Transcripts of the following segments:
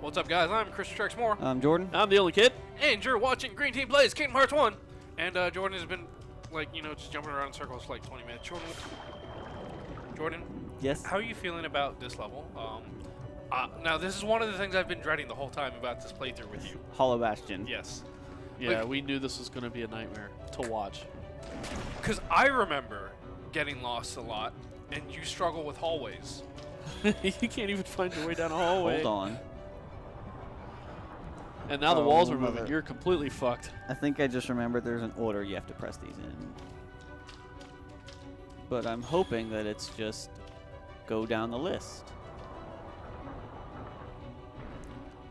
What's up, guys? I'm Chris Trexmore. I'm Jordan. I'm the only kid. And you're watching Green Team Plays Kingdom Hearts 1. And Jordan has been, just jumping around in circles for like 20 minutes. Jordan, Yes. how are you feeling about this level? Now, this is one of the things I've been dreading the whole time about this playthrough with you. Hollow Bastion. Yes. Yeah, we knew this was going to be a nightmare to watch. Because I remember getting lost a lot, and you struggle with hallways. You can't even find your way down a hallway. Hold on. And now the walls are mother. moving. You're completely fucked. I think I just remembered there's an order you have to press these in. But I'm hoping that it's just go down the list.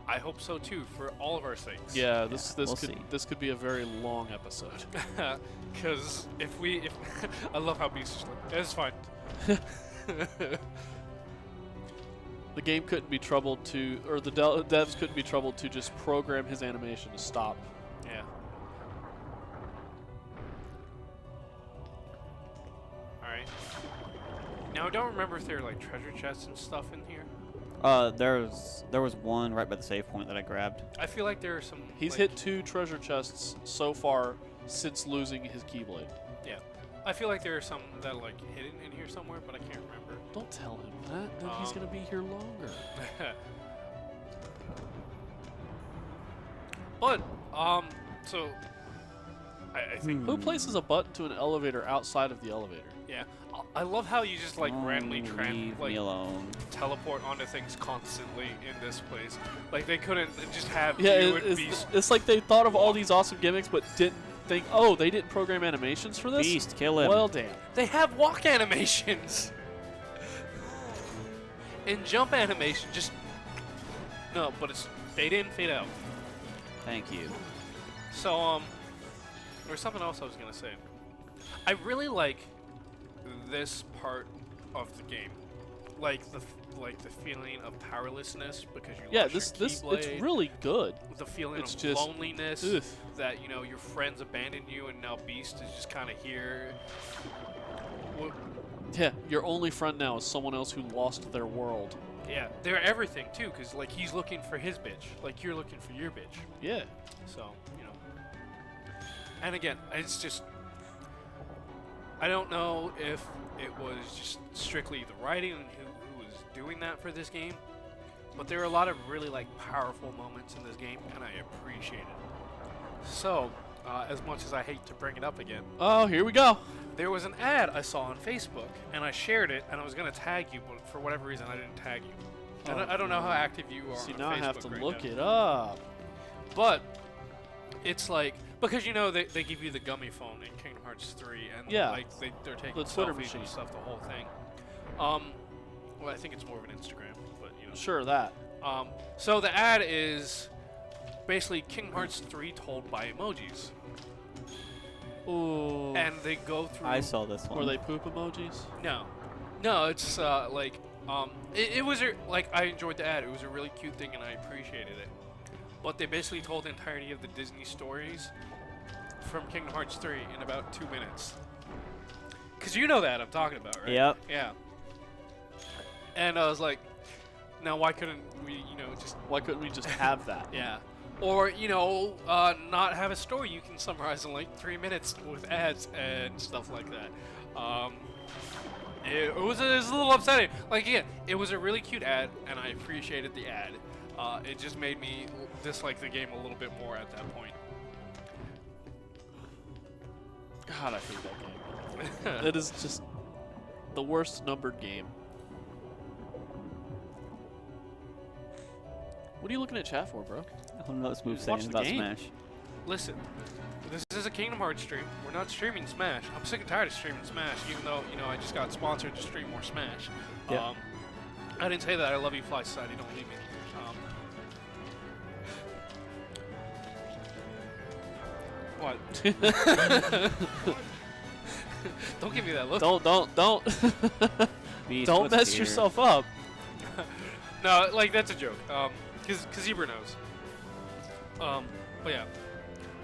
I hope so too, for all of our sakes. Yeah, this we'll this could be a very long episode. Because if I love how Beast is like, it's fine. The game couldn't be troubled to, or the devs couldn't be troubled to just program his animation to stop. Yeah. Alright. Now, I don't remember if there are like treasure chests and stuff in here. There was one right by the save point that I grabbed. I feel like there are some. He's hit 2 treasure chests so far since losing his Keyblade. Yeah. I feel like there are some that are like hidden in here somewhere, but I can't remember. Don't tell him that. Then he's going to be here longer. But, so I think. Who places a button to an elevator outside of the elevator? Yeah. I love how you just like randomly Leave me alone. teleport onto things constantly in this place. Like they couldn't just have Yeah, you and Beast. it's like they thought of all these awesome gimmicks, but didn't think, oh, they didn't program animations for this? Beast, kill him. Well, damn. They have walk animations. And jump animation, just no, but it's fade in, fade out. Thank you. So there's something else I was gonna say. I really like this part of the game, like the feeling of powerlessness because you Yeah, lost this your it's Keyblade, really good. the feeling it's of just- loneliness ugh. that your friends abandoned you and now Beast is just kind of here. Yeah, your only friend now is someone else who lost their world. Yeah, they're everything too, because like he's looking for his bitch, like you're looking for your bitch. Yeah. So and again, it's just I don't know if it was just strictly the writing and who was doing that for this game, but there are a lot of really like powerful moments in this game, and I appreciate it. So, as much as I hate to bring it up again, Oh, here we go. there was an ad I saw on Facebook, and I shared it, and I was going to tag you, but for whatever reason, I didn't tag you. I don't know how active you are. See, on now I have Facebook to right look now. it up. But it's like because they give you the gummy phone in Kingdom Hearts 3, and Yeah. like they're taking The Twitter selfies machine. and stuff, the whole thing. Well, I think it's more of an Instagram, but Sure, that. So the ad is basically Kingdom Hearts 3 told by emojis, Ooh. and they go through. I saw this one. Were they poop emojis? No, it's it was I enjoyed the ad. It was a really cute thing, and I appreciated it. But they basically told the entirety of the Disney stories from Kingdom Hearts 3 in about 2 minutes. Cause you know that I'm talking about, right? Yep. Yeah. And I was like, now why couldn't we, just Why couldn't we just have that? yeah. Or, not have a story you can summarize in like 3 minutes with ads and stuff like that. It was a little upsetting. Like, again, it was a really cute ad, and I appreciated the ad. It just made me dislike the game a little bit more at that point. God, I hate that game. It is just the worst numbered game. What are you looking at chat for, bro? I don't know what Smooth Watch saying the about game. Smash. Listen, this is a Kingdom Hearts stream. We're not streaming Smash. I'm sick and tired of streaming Smash, even though, I just got sponsored to stream more Smash. Yeah. I didn't say that. I love you, Fly Society. Don't leave me. What? Don't give me that look. Don't Beast, don't what's mess here? yourself up. No, like that's a joke. Cause Zebra knows. But yeah.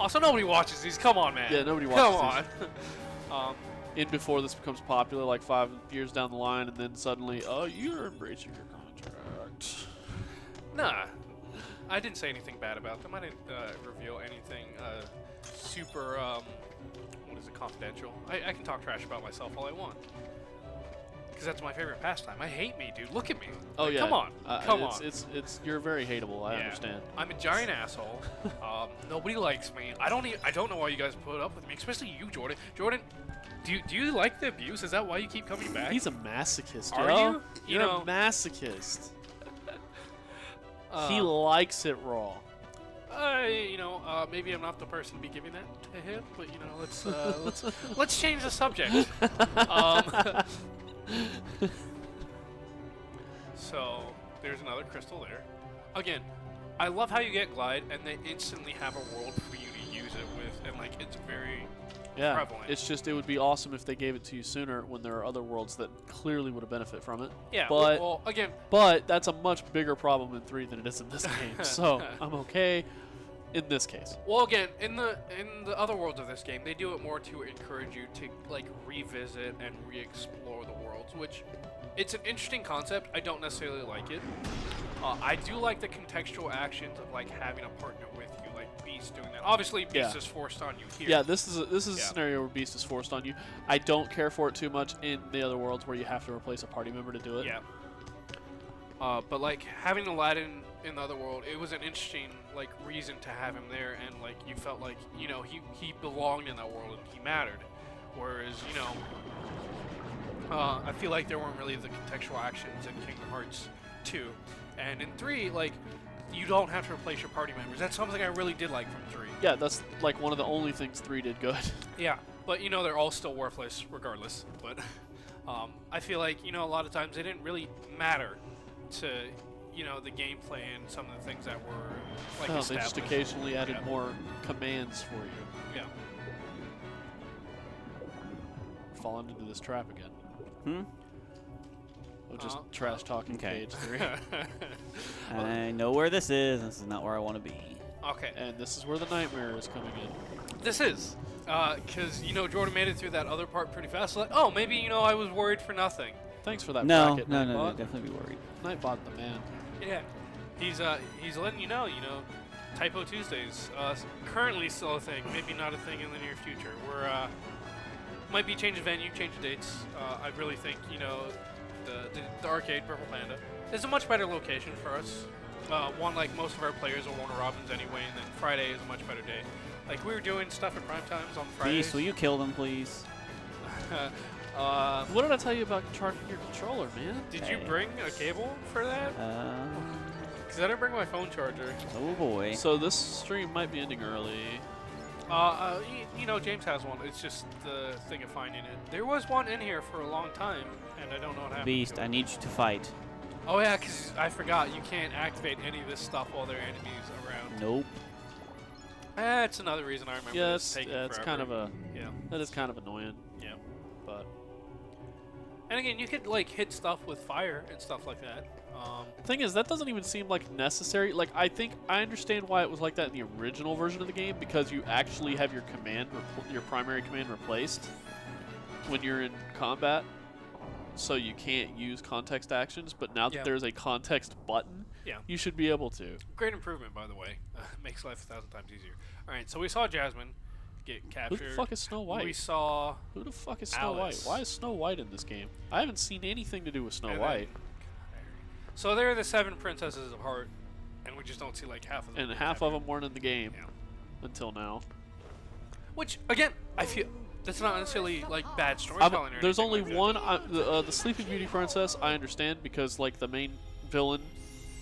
Also, nobody watches these. Come on, man. Yeah, nobody watches Come on. In before this becomes popular, like 5 years down the line, and then suddenly, oh, you're embracing your contract. Nah. I didn't say anything bad about them. I didn't reveal anything super, what is it, confidential. I can talk trash about myself all I want. Because that's my favorite pastime. I hate me, dude. Look at me. Oh Like, yeah. Come on. Come on. It's you're very hateable. I Yeah. understand. I'm a giant asshole. Nobody likes me. I don't know why you guys put up with me, especially you, Jordan. Jordan, do you like the abuse? Is that why you keep coming back? He's a masochist, Are yo. you? You You're know- a masochist. He likes it raw. Maybe I'm not the person to be giving that to him, but let's change the subject. So there's another crystal there. Again, I love how you get glide and they instantly have a world for you to use it with, and like it's very prevalent. It's just it would be awesome if they gave it to you sooner when there are other worlds that clearly would have benefit from it. yeah. but- Well, again, But that's a much bigger problem in 3 than it is in this game. So I'm okay in this case. Well, again, in the other worlds of this game, they do it more to encourage you to like revisit and re-explore the worlds, which it's an interesting concept. I don't necessarily like it. I do like the contextual actions of like having a partner with you, like Beast doing that. Obviously, Beast Yeah. is forced on you here. Yeah, this is a Yeah. scenario where Beast is forced on you. I don't care for it too much in the other worlds where you have to replace a party member to do it. Yeah. But like having Aladdin in the other world, it was an interesting like reason to have him there, and like you felt like he belonged in that world and he mattered. Whereas I feel like there weren't really the contextual actions in Kingdom Hearts 2, and in 3 like you don't have to replace your party members. That's something I really did like from 3. Yeah, that's like one of the only things 3 did good. Yeah, but they're all still worthless regardless. But I feel like a lot of times they didn't really matter to the gameplay and some of the things that were like Well, they established. just occasionally added Yeah. more commands for you. Yeah. Falling into this trap again. Oh, just Uh-huh. trash talking Okay. page 3. I know where this is. This is not where I want to be. Okay. And this is where the nightmare is coming in. This is because Jordan made it through that other part pretty fast. Like, oh, maybe I was worried for nothing. Thanks for that No, bracket, no, Nightbot. definitely be worried. Nightbot the man. Yeah. He's letting you know. Typo Tuesdays currently still a thing. Maybe not a thing in the near future. We're might be changing venue, changing dates. I really think the arcade Purple Panda is a much better location for us. One, like most of our players are Warner Robins anyway, and then Friday is a much better day. Like we were doing stuff at prime times on Fridays. Beast, will you kill them, please? What did I tell you about charging your controller, man? Did you Hey. bring a cable for that? Because I didn't bring my phone charger. Oh boy. So this stream might be ending early. James has one. It's just the thing of finding it. There was one in here for a long time, and I don't know what happened. Beast, to it. I need you to fight. Oh yeah, because I forgot you can't activate any of this stuff while there are enemies around. Nope. That's another reason I remember Yeah, this taking it's forever. kind of a Yeah. that is kind of annoying, Yeah. but And again, you could like hit stuff with fire and stuff like that. thing is that doesn't even seem like necessary. Like I think I understand why it was like that in the original version of the game because you actually have your your primary command replaced when you're in combat, so you can't use context actions. But now that Yeah. there's a context button, Yeah. you should be able to. Great improvement, by the way. Makes life 1,000 times easier. All right, so we saw Jasmine get Who captured. the fuck is Snow We White? saw Who the fuck is Snow Alice. White? Why is Snow White in this game? I haven't seen anything to do with Snow And White. So there are the 7 princesses of heart, and we just don't see like half of them. And get half of captured. them weren't in the game Yeah. until now. Which again, I feel that's not necessarily like bad storytelling. Or There's anything only like that. one. The Sleeping Beauty princess, I understand because like the main villain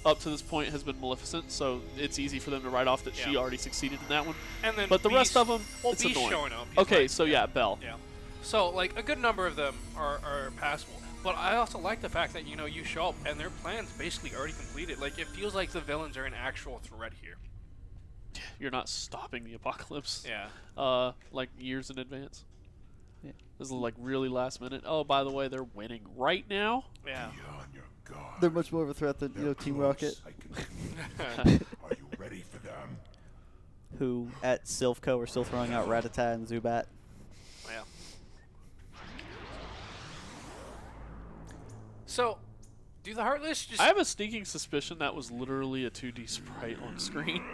up to this point has been Maleficent, so it's easy for them to write off that she Yeah. already succeeded in that one. And then But the rest Beast- of them, well, it's Beast annoying. showing up. he's Okay, like- so yeah, Belle. Yeah. So like a good number of them are passable. But I also like the fact that you show up and their plan's basically already completed. Like it feels like the villains are an actual threat here. You're not stopping the apocalypse. Yeah. Like years in advance. Yeah. This is like really last minute. Oh, by the way, they're winning right now. Yeah. Be on your guard. They're much more of a threat than They're Team close. Rocket, Are you ready for them? who at Silphco are still throwing out Rattata and Zubat. Yeah. So, Do the Heartless just? I have a sneaking suspicion that was literally a 2D sprite on screen.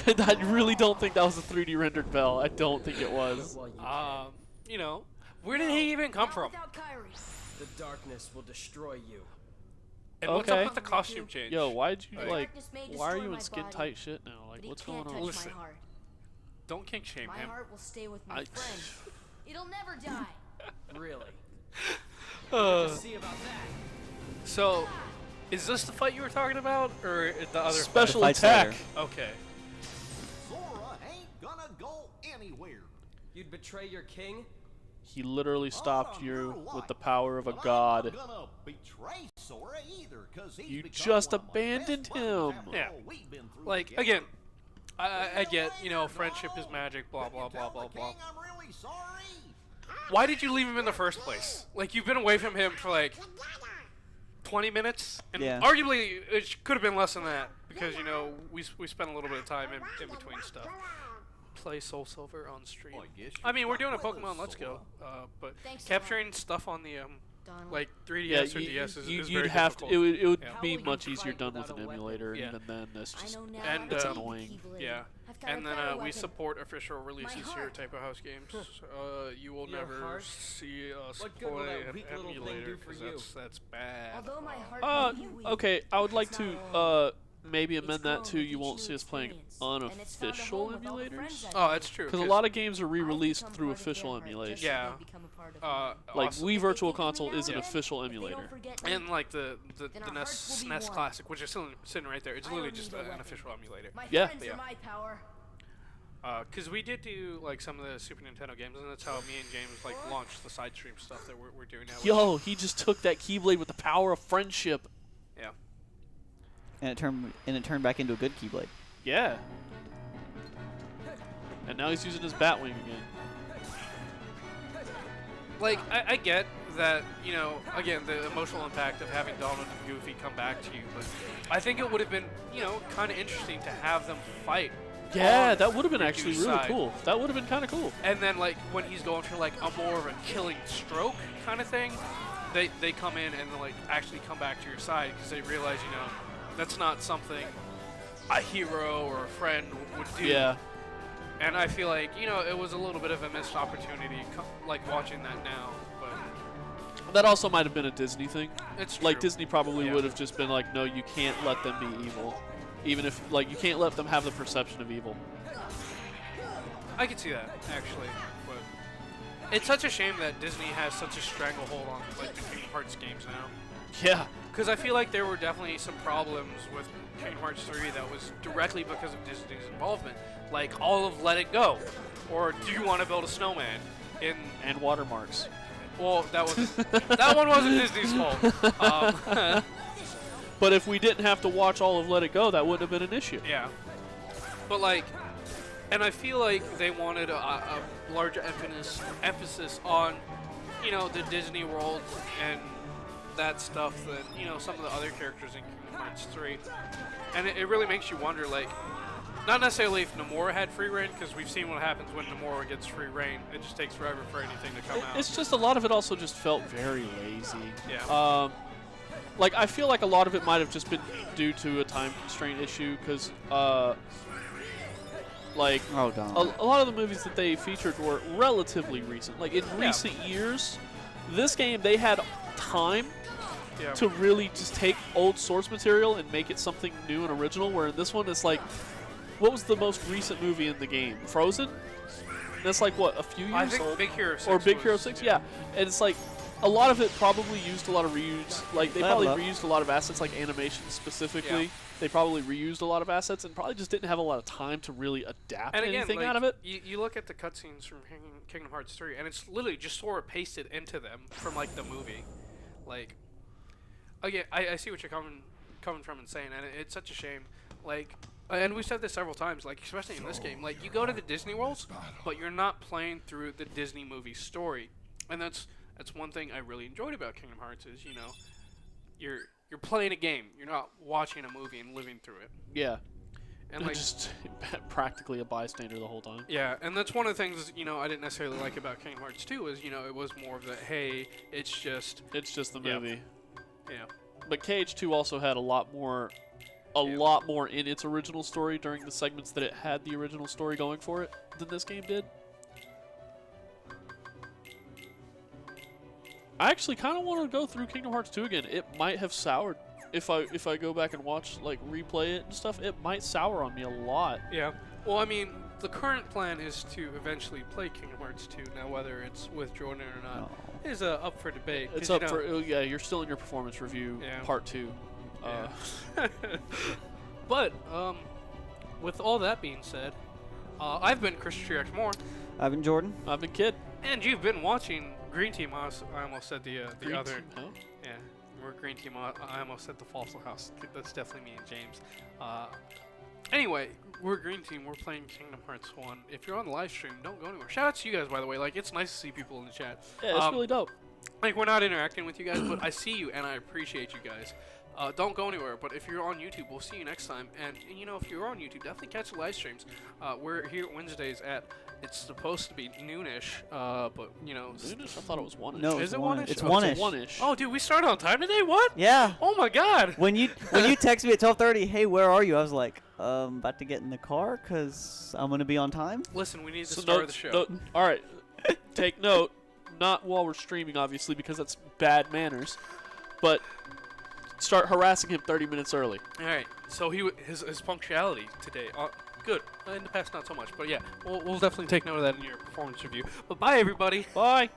And I really don't think that was a 3D rendered Bell. I don't think it was. Well, you You know, where did he even come Not from? without Kyrie. the darkness will destroy you. And what's up Okay. with the costume change? Yo, why'd you Like- like? Darkness may Why are destroy you my in skin body, tight shit now? but Like, it what's can't going touch on? Listen. my heart. Don't kink shame My him. heart will stay with my I- friend. It'll never die. Really? Uh, See about that. so, is this the fight you were talking about, or the other Special The fight's attack. later. fight? Okay. Sora ain't gonna go anywhere. You'd betray your king? He literally stopped Under you life. with the power of a But god. I'm not gonna betray Sora either, 'cause he's You become just one of my abandoned best buddies him. after Yeah. all we've been through Like, together. again, I get, you know, friendship is magic, blah, Can you blah, blah, tell blah, the blah. king I'm really sorry? Why did you leave him in the first place? Like, you've been away from him for, like, 20 minutes? And Yeah. arguably, it could have been less than that, because, you know, we spent a little bit of time in between stuff. Play Soul Silver on stream. Well, I guess I mean, you're we're doing a back with Pokemon us, Let's Go, but Thanks a capturing stuff on the, Donald. like, 3DS Yeah, or you, DS is you'd very have difficult. to. It would Yeah. be How will much you easier fight done with without an a weapon? emulator, Yeah. and even then, it's I just know now And, how to it's beat annoying. Keyblade. Yeah. I've got And a then better we weapon. support official releases here, heart. type of house games. You will Your never heart? see us What good will play that an weak little thing emulator do for because you? that's bad. Although my heart may be weak, Okay, I would like it's to not all. maybe It's amend that grown to with you each won't new see us playing experience, and it's found a unofficial home with all the friends emulators. I've Oh, made. that's true. Because a 'cause- lot of games are I've re-released become through part of official their heart, just emulation. so Yeah. they become a part of like Like awesome. Wii If Virtual they think of me Console now is an and then, official if they don't emulator. forget me, and like the then our NES, hearts will be SNES one. Classic, which is still sitting right there. It's I literally don't just need a an weapon. official emulator. my Yeah. friends Yeah. are my power. Because we did do like some of the Super Nintendo games, and that's how me and James like launched the side stream stuff that we're doing now. which- Yo, he just took that Keyblade with the power of friendship. Yeah. And it turned back into a good Keyblade. Yeah. And now he's using his Batwing again. Like, I get that, you know, again, the emotional impact of having Donald and Goofy come back to you, but I think it would have been, you know, kind of interesting to have them fight. Yeah, on that would have been the actually Goose really side. cool. That would have been kind of cool. And then, like, when he's going for, like, a more of a killing stroke kind of thing, they come in and, like, actually come back to your side because they realize, you know, that's not something a hero or a friend would do. Yeah. And I feel like, you know, it was a little bit of a missed opportunity, like, watching that now. But That also might have been a Disney thing. it's Like, true. Disney probably Yeah. would have just been like, no, you can't let them be evil. Even if, like, you can't let them have the perception of evil. I could see that, actually. But it's such a shame that Disney has such a stranglehold on, like, the Kingdom Hearts games now. Yeah. Because I feel like there were definitely some problems with Kingdom Hearts 3 that was directly because of Disney's involvement. Like all of Let It Go, or Do You Want to Build a Snowman? In And watermarks. well, that was that one wasn't Disney's fault. But if we didn't have to watch all of Let It Go, that wouldn't have been an issue. Yeah, but like, and I feel like they wanted a larger emphasis on, you know, the Disney world and that stuff than, you know, some of the other characters in Kingdom Hearts 3. And it really makes you wonder, like, not necessarily if Nomura had free reign, because we've seen what happens when Nomura gets free reign. It just takes forever for anything to come out. It's just a lot of it also just felt very lazy. Yeah. Like, I feel like a lot of it might have just been due to a time constraint issue, because, like, Oh, Donald. a lot of the movies that they featured were relatively recent. Like, in Yeah. recent years, this game, they had time Yeah. to really just take old source material and make it something new and original, where in this one, it's like, what was the most recent movie in the game? Frozen? That's like, what, a few years I think old? Big Hero 6 Or Big Hero was- 6, yeah. And it's like, a lot of it probably used a lot of reuse, like, they Level probably up. reused a lot of assets, like animation specifically. Yeah. They probably reused a lot of assets and probably just didn't have a lot of time to really adapt And again, anything like, out of it. You look at the cutscenes from Kingdom Hearts 3, and it's literally just sort of pasted into them from, like, the movie. Like, again, I see what you're coming from and saying, and it's such a shame. Like, and we've said this several times, like, especially in this game, like, you go to the Disney worlds, but you're not playing through the Disney movie story. And that's one thing I really enjoyed about Kingdom Hearts is, you know, you're playing a game. You're not watching a movie and living through it. Yeah. And like, Just practically a bystander the whole time. yeah, and that's one of the things, you know, I didn't necessarily like about Kingdom Hearts 2 is, you know, it was more of the, hey, it's just It's just the Yeah. movie. Yeah. But KH2 also had a lot more in its original story during the segments that it had the original story going for it than this game did. I actually kind of want to go through Kingdom Hearts 2 again. It might have soured if I go back and watch, like, replay it and stuff. It might sour on me a lot. Yeah. Well, I mean, the current plan is to eventually play Kingdom Hearts 2. Now, whether it's with Jordan or not is up for debate. 'cause, It's you up know, for yeah. You're still in your performance review Yeah. part 2. Yeah. But with all that being said, I've been Chris Triax Moore, Ivan Jordan. I've been Kid. and you've been watching Green Team. I almost said the Green other. Team, huh? Yeah, we're Green Team. I almost said the Fossil House. That's definitely me and James. Anyway, we're Green Team. We're playing Kingdom Hearts 1. If you're on the live stream, don't go anywhere. Shout out to you guys, by the way. Like, it's nice to see people in the chat. Yeah, it's really dope. Like, we're not interacting with you guys, but I see you and I appreciate you guys. Don't go anywhere, but if you're on YouTube, we'll see you next time. And you know, if you're on YouTube, definitely catch the live streams. We're here Wednesdays at, it's supposed to be noonish, but you know. Noonish? I thought it was 1ish. No, Is it's it one-ish. one-ish? It's Oh, one-ish. 1ish. Oh, dude, we started on time today? What? Yeah. Oh my god. When you text me at 12:30, hey, where are you? I was like, about to get in the car because I'm gonna be on time. Listen, we need to So start the show. all right, take note. Not while we're streaming, obviously, because that's bad manners. But start harassing him 30 minutes early. All right. So his punctuality today, good. In the past, not so much, but yeah, we'll definitely take note of that in your performance review. But bye, everybody. Bye.